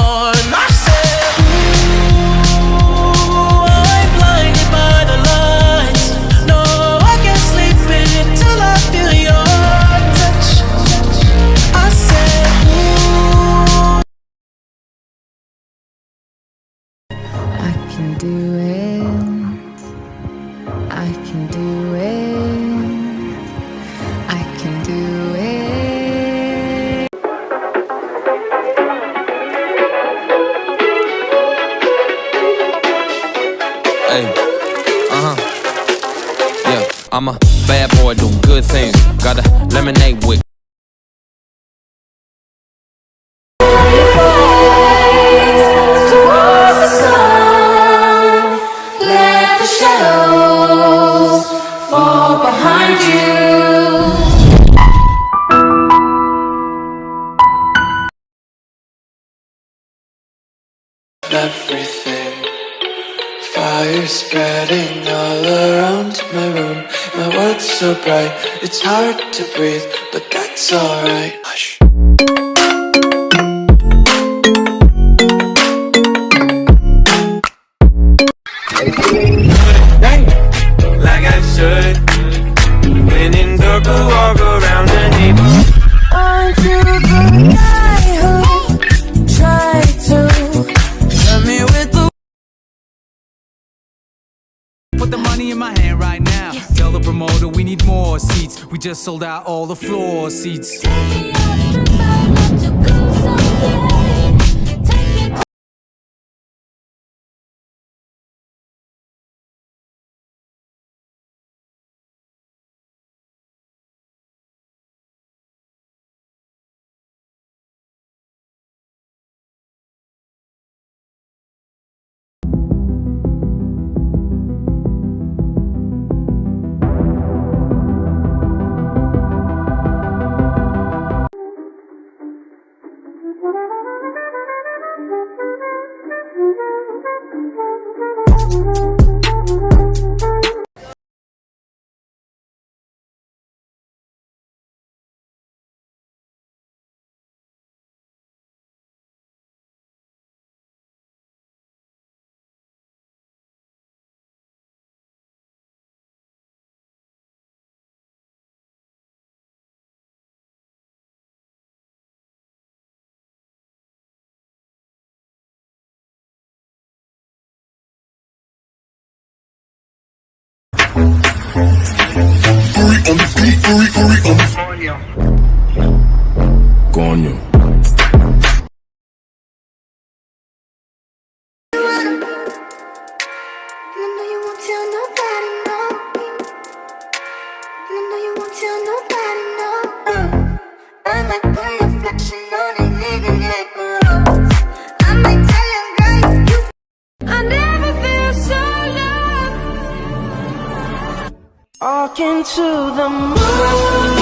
on. I said, ooh, I'm blinded by the lights. No, I can't sleep until I feel your touch. I said, ooh, I can do it. I can do it. I can do it. Hey, yeah, I'm a bad boy doing good things. Got a lemonade with Towards the sun, let the shadows fall behind you. everything. Fire spreading all around my room. My world's so bright, it's hard to breathe, but that's alright. Hush. Like I should. When in circle, walk around the neighborhood. Aren't you the guy who tried to Love me with the Put the money in my hand right now. Tell the promoter we need more seats. We just sold out all the floor seats. Coño. walking to the moon.